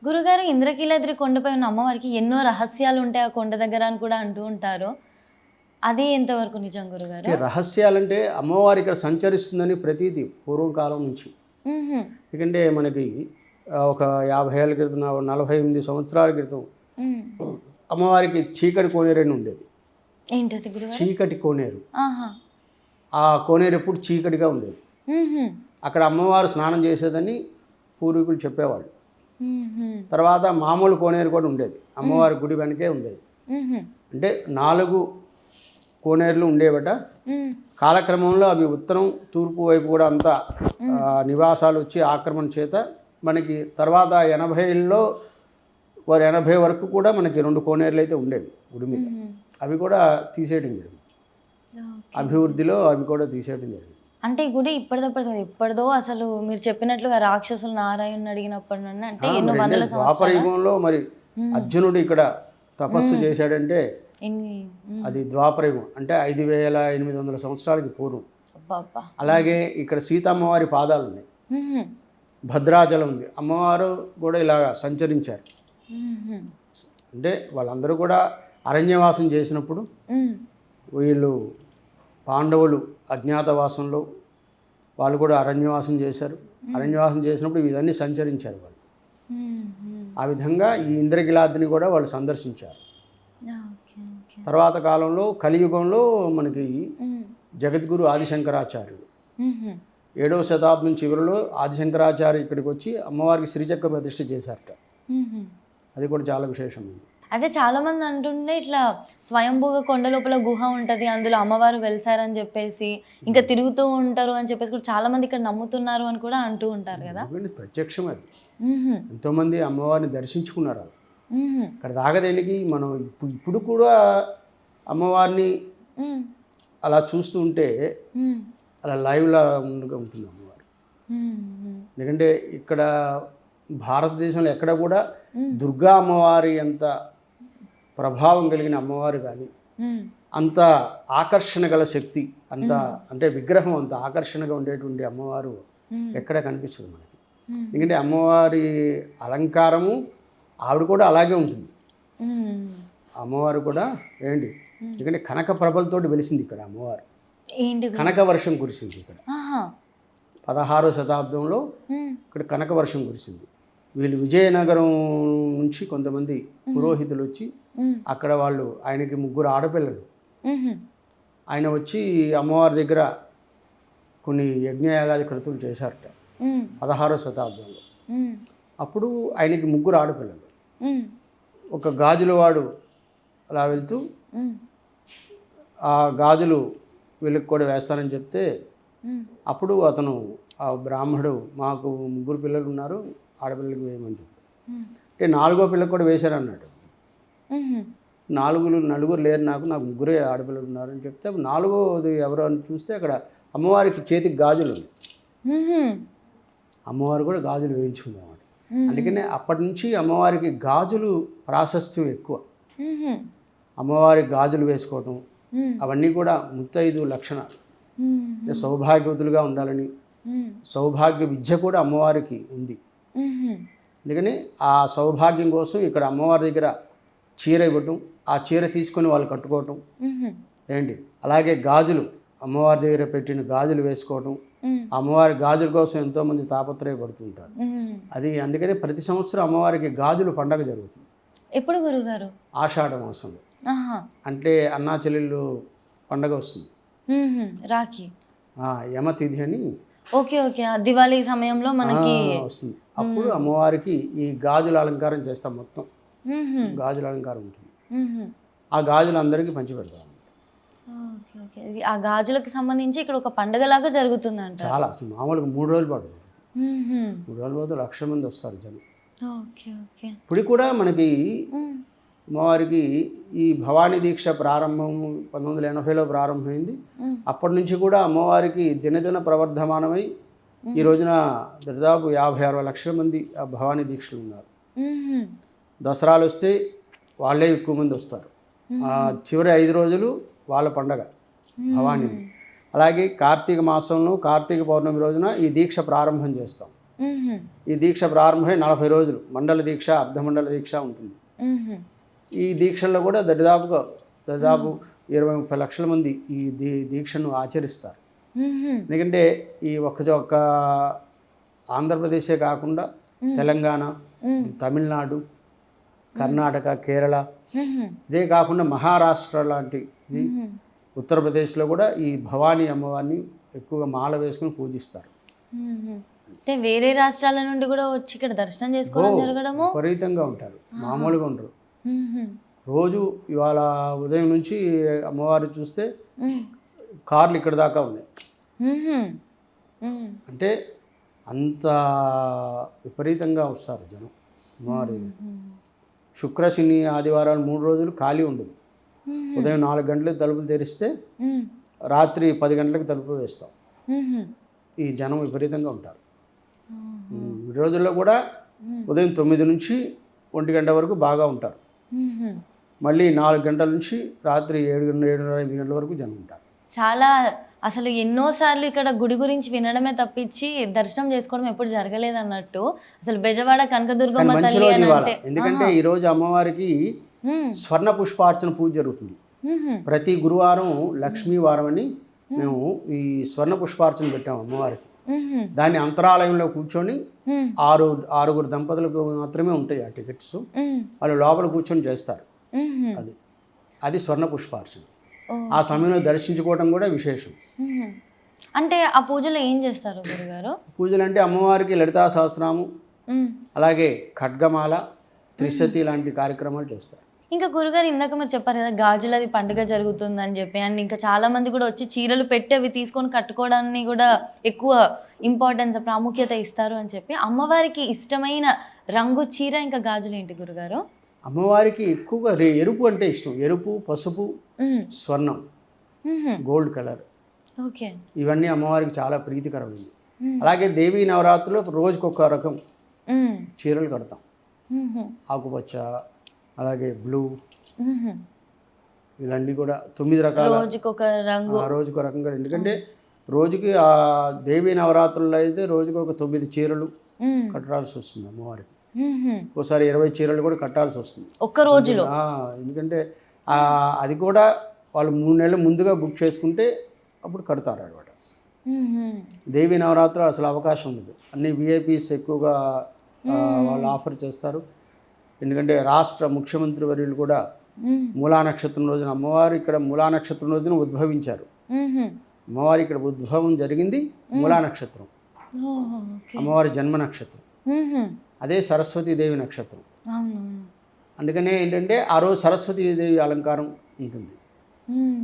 గురుగారు ఇంద్రకీలాద్రి కొండపై ఉన్న అమ్మవారికి ఎన్నో రహస్యాలు ఉంటాయి ఆ కొండ దగ్గర అని కూడా అంటూ ఉంటారు. అది ఎంతవరకు నిజం గురుగారు? రహస్యాలంటే అమ్మవారు ఇక్కడ సంచరిస్తుందని ప్రతీది పూర్వం కాలం నుంచి. హుహు. ఎందుకంటే మనకి ఒక 50 ఏళ్ళ క్రితం 48 సంవత్సరాల క్రితం హ్మ్. అమ్మవారికి చీకటి కోనేరు అని ఉండేది. ఏంటది గురుగారు? చీకటి కోనేరు. ఆహా! ఆ కోనేరు ఎప్పుడు చీకటిగా ఉండేది. హుహు. అక్కడ అమ్మవారు స్నానం చేసేదని పూర్వీకులు చెప్పేవాళ్ళు. హుహు. తర్వాత మామూలు కోనేరు కూడా ఉండేది, అమ్మవారి గుడి వెనకే ఉండేది. హుహు. అంటే 4 కోనేరులు ఉండేవట. హ్మ్. కాలక్రమంలో అవి ఉత్తరం తూర్పు వైపు కూడా అంతా నివాసాలు వచ్చి ఆక్రమణ చేత మనకి తర్వాత 80ల్లో 80 వరకు కూడా మనకి 2 కోనేరులు అయితే ఉండేవి గుడి మీద. అవి కూడా తీసేయడం జరిగింది. అభివృద్ధిలో అవి కూడా తీసేయడం జరిగింది. అంటే ఈ గుడి ఎప్పటిదో అసలు మీరు చెప్పినట్లుగా రాక్షసులు నారాయణుని అడిగినప్పటి నుండి అంటే ఎన్నో వందల ద్వాపర యుగంలో మరి అర్జునుడు ఇక్కడ తపస్సు చేశాడంటే అది ద్వాపర యుగం అంటే 5800 సంవత్సరాలకి పూర్వం. అలాగే ఇక్కడ సీతమ్మవారి పాదాలు ఉన్నాయి, భద్రాచలం ఉంది, అమ్మవారు కూడా ఇలాగ సంచరించారు. అంటే వాళ్ళందరూ కూడా అరణ్యవాసం చేసినప్పుడు వీళ్ళు పాండవులు అజ్ఞాతవాసంలో వాళ్ళు కూడా అరణ్యవాసం చేశారు. అరణ్యవాసం చేసినప్పుడు ఇవన్నీ సంచరించారు వాళ్ళు. ఆ విధంగా ఈ ఇంద్రకీలాద్రిని కూడా వాళ్ళు సందర్శించారు. తర్వాత కాలంలో కలియుగంలో మనకి జగద్గురు ఆదిశంకరాచార్యుడు 7వ శతాబ్దం చివరిలో ఆదిశంకరాచార్య ఇక్కడికి వచ్చి అమ్మవారికి శ్రీచక్ర ప్రతిష్ఠ చేశారట. అది కూడా చాలా విశేషమైంది. అదే చాలా మంది అంటుండే ఇట్లా స్వయంభూగా కొండ లోపల గుహ ఉంటుంది, అందులో అమ్మవారు వెలిసారని చెప్పేసి ఇంకా తిరుగుతూ ఉంటారు అని చెప్పేసి కూడా చాలా మంది ఇక్కడ నమ్ముతున్నారు అని కూడా అంటూ ఉంటారు కదా. ప్రత్యక్షం అది. ఎంతోమంది అమ్మవారిని దర్శించుకున్నారు. ఇక్కడ దాగదేనికి మనం ఇప్పుడు కూడా అమ్మవారిని అలా చూస్తూ ఉంటే అలా లైవ్లా ఉంటుంది అమ్మవారు. ఎందుకంటే ఇక్కడ భారతదేశంలో ఎక్కడ కూడా దుర్గా అమ్మవారి అంత ప్రభావం కలిగిన అమ్మవారు కానీ అంత ఆకర్షణ గల శక్తి అంత అంటే విగ్రహం అంత ఆకర్షణగా ఉండేటువంటి అమ్మవారు ఎక్కడ కనిపించదు మనకి. ఎందుకంటే అమ్మవారి అలంకారము ఆవిడ కూడా అలాగే ఉంటుంది. అమ్మవారు కూడా ఏంటి ఎందుకంటే కనక ప్రభలతోటి వెలిసింది ఇక్కడ అమ్మవారు. కనక వర్షం కురిసింది ఇక్కడ 16వ శతాబ్దంలో ఇక్కడ కనక వర్షం కురిసింది. వీళ్ళు విజయనగరం నుంచి కొంతమంది పురోహితులు వచ్చి అక్కడ వాళ్ళు ఆయనకి 3 ఆడపిల్లలు, ఆయన వచ్చి అమ్మవారి దగ్గర కొన్ని యజ్ఞయాగాది క్రతువులు చేశారట 16వ శతాబ్దంలో. అప్పుడు ఆయనకి 3 ఆడపిల్లలు. ఒక గాజుల వాడు అలా వెళ్తూ ఆ గాజులు వీళ్ళకి కూడా వేస్తానని చెప్తే అప్పుడు అతను ఆ బ్రాహ్మణుడు మాకు 3 పిల్లలు ఉన్నారు, ఆడపిల్లలకి వేయమని చెప్పి అంటే 4వ పిల్లకి కూడా వేశారన్నాడు. 4 లేరు, నాకు 3 ఆడపిల్లలు ఉన్నారని చెప్తే 4వది ఎవరు అని చూస్తే అక్కడ అమ్మవారికి చేతికి గాజులు ఉంది. అమ్మవారు కూడా గాజులు వేయించుకుంది అన్నమాట. అందుకనే అప్పటి నుంచి అమ్మవారికి గాజులు ప్రాశస్త్యం ఎక్కువ. అమ్మవారి గాజులు వేసుకోవటం అవన్నీ కూడా ముత్తైదు లక్షణాలు. సౌభాగ్యవతులుగా ఉండాలని సౌభాగ్య విద్య కూడా అమ్మవారికి ఉంది. అందుకని ఆ సౌభాగ్యం కోసం ఇక్కడ అమ్మవారి దగ్గర చీర ఇవ్వటం, ఆ చీర తీసుకొని వాళ్ళు కట్టుకోవటం ఏంటి, అలాగే గాజులు అమ్మవారి దగ్గర పెట్టిన గాజులు వేసుకోవటం, అమ్మవారి గాజుల కోసం ఎంతోమంది తాపత్రయపడుతుంటారు. అది అందుకని ప్రతి సంవత్సరం అమ్మవారికి గాజులు పండగ జరుగుతుంది. ఎప్పుడు గురుగారు? ఆషాఢ మాసంలో. అంటే అన్నా చెల్లెళ్ళు పండగ వస్తుంది, రాఖీ యమతిథి అని. ఓకే ఓకే, దివాళీ సమయంలో మనకి వస్తుంది. అప్పుడు అమ్మవారికి ఈ గాజుల అలంకారం చేస్తాం, మొత్తం గాజుల అలంకారం ఉంటుంది. ఆ గాజులు అందరికీ పంచిపెడతాం. ఆ గాజులకు సంబంధించి ఇక్కడ ఒక పండుగలాగా జరుగుతుందంట. చాలా అసలు మామూలుగా 3 రోజుల పాటు జరుగుతుంది. 3 రోజుల పాటు 1,00,000 మంది వస్తారు జనం. ఇప్పుడు కూడా మనకి అమ్మవారికి ఈ భవానీ దీక్ష ప్రారంభం 1980లో ప్రారంభమైంది. అప్పటి నుంచి కూడా అమ్మవారికి దినదిన ప్రవర్ధమానమై ఈ రోజున దాదాపు 50-60 లక్షల మంది ఆ భవానీ దీక్షలు ఉన్నారు. దసరాలు వస్తే వాళ్ళే ఎక్కువ మంది వస్తారు. చివరి 5 రోజులు వాళ్ళ పండగ భవానీ. అలాగే కార్తీక మాసంలో కార్తీక పౌర్ణమి రోజున ఈ దీక్ష ప్రారంభం చేస్తాం. మ్మ్. ఈ దీక్ష ప్రారంభమై 40 రోజులు మండల దీక్ష, అర్ధమండల దీక్ష ఉంటుంది. మ్మ్. ఈ దీక్షల్లో కూడా దాదాపు 20-30 లక్షల మంది ఈ దీక్షను ఆచరిస్తారు. మ్మ్. ఎందుకంటే ఈ ఒక్క ఆంధ్రప్రదేశే కాకుండా తెలంగాణ, తమిళనాడు, కర్ణాటక, కేరళ, మ్మ్. ఇదే కాకుండా మహారాష్ట్ర లాంటి ఉత్తరప్రదేశ్లో కూడా ఈ భవానీ అమ్మవారిని ఎక్కువగా మాల వేసుకుని పూజిస్తారు. మ్మ్. అంటే వేరే రాష్ట్రాల నుండి కూడా వచ్చి ఇక్కడ దర్శనం చేసుకోవడం జరగడము. విపరీతంగా ఉంటారు, మామూలుగా ఉండరు. మ్మ్. రోజు ఇవాళ ఉదయం నుంచి అమ్మవారు చూస్తే మ్మ్. కార్లు ఇక్కడ దాకా ఉన్నాయి. మ్మ్. మ్మ్. అంటే అంత విపరీతంగా వస్తారు జనం అమ్మవారి. శుక్ర, శని, ఆదివారాలు 3 రోజులు ఖాళీ ఉండదు. ఉదయం 4 గంటలకు తలుపులు తెరిస్తే మ్మ్. రాత్రి 10 గంటలకు తలుపులు వేస్తాం. మ్మ్. ఈ జనం విపరీతంగా ఉంటారు. ఈ రోజుల్లో కూడా ఉదయం 9 నుంచి 1 గంట వరకు బాగా ఉంటారు. మ్మ్. మళ్ళీ 4 గంటల నుంచి రాత్రి 7:30, 8 గంటల వరకు జనం ఉంటారు. చాలా అసలు ఎన్నోసార్లు ఇక్కడ గుడి గురించి వినడమే తప్పించి దర్శనం చేసుకోవడం ఎప్పుడు జరగలేదు అన్నట్టు. అసలు బెజవాడ కానీ కనకదుర్గమ్మ మంచి తల్లి రోజు అని ఇవాళ, అంటే ఎందుకంటే ఈరోజు అమ్మవారికి మ్మ్. స్వర్ణ పుష్పార్చన పూజ జరుగుతుంది. మ్మ్. ప్రతి గురువారం లక్ష్మీ వారం అని మేము ఈ స్వర్ణ పుష్పార్చన పెట్టాము అమ్మవారికి. మ్మ్. దాన్ని అంతరాలయంలో కూర్చొని మ్మ్. 6 దంపతులకు మాత్రమే ఉంటాయి ఆ టికెట్స్. మ్మ్. వాళ్ళు లోపల కూర్చొని చేస్తారు. మ్మ్. అది స్వర్ణ పుష్పార్చన. ఓ. ఆ సమయంలో దర్శించుకోవడం కూడా విశేషం. మ్మ్. అంటే ఆ పూజలో ఏం చేస్తారు గురుగారు? పూజలు అంటే అమ్మవారికి లలితా సహస్రనామం, మ్మ్. అలాగే ఖడ్గమాల, త్రిశతి లాంటి కార్యక్రమాలు చేస్తారు. ఇంకా గురుగారు ఇందాక మీరు చెప్పారు కదా గాజులది పండుగ జరుగుతుందని చెప్పి, అండ్ ఇంకా చాలా మంది కూడా వచ్చి చీరలు పెట్టి అవి తీసుకొని కట్టుకోవడాన్ని కూడా ఎక్కువ ఇంపార్టెన్స్, ప్రాముఖ్యత ఇస్తారు అని చెప్పి, అమ్మవారికి ఇష్టమైన రంగు చీర ఇంకా గాజులు ఏంటి గురుగారు? అమ్మవారికి ఎక్కువగా ఎరుపు అంటే ఇష్టం. ఎరుపు, పసుపు, మ్మ్. స్వర్ణం, మ్మ్. Gold colour, okay. ఇవన్నీ అమ్మవారికి చాలా ప్రీతికరమైనవి. మ్మ్. అలాగే దేవీ నవరాత్రులు రోజుకొక రకం మ్మ్. చీరలు కడతాం. మ్మ్. ఆకుపచ్చ, అలాగే బ్లూ, మ్మ్. ఇలాంటి కూడా 9 రకాల, రోజుకొక రంగు. రోజుకో రకంగా. ఎందుకంటే రోజుకి ఆ దేవీ నవరాత్రుల్లో అయితే రోజుకి ఒక 9 చీరలు మ్మ్. కట్టాల్సి వస్తుంది అమ్మవారికి. మ్మ్. ఒకసారి 20 చీరలు కూడా కట్టాల్సి వస్తుంది ఒక్క రోజులో. ఎందుకంటే అది కూడా వాళ్ళు 3 నెలలు ముందుగా బుక్ చేసుకుంటే అప్పుడు కడతారు అనమాట. మ్మ్. దేవీ నవరాత్రులు అసలు అవకాశం ఉండదు. అన్ని విఐపీస్ ఎక్కువగా వాళ్ళు ఆఫర్ చేస్తారు. ఎందుకంటే రాష్ట్ర ముఖ్యమంత్రి వర్యులు కూడా మ్మ్. మూలా నక్షత్రం రోజున అమ్మవారు ఇక్కడ మూలా నక్షత్రం రోజున ఉద్భవించారు. మ్మ్. అమ్మవారి ఇక్కడ ఉద్భవం జరిగింది మూలా నక్షత్రం, ఓహో, ఓకే. అమ్మవారి జన్మ నక్షత్రం. మ్మ్. అదే సరస్వతీదేవి నక్షత్రం. అవును. అందుకనే ఏంటంటే ఆ రోజు సరస్వతీదేవి అలంకారం ఉంటుంది. మ్మ్.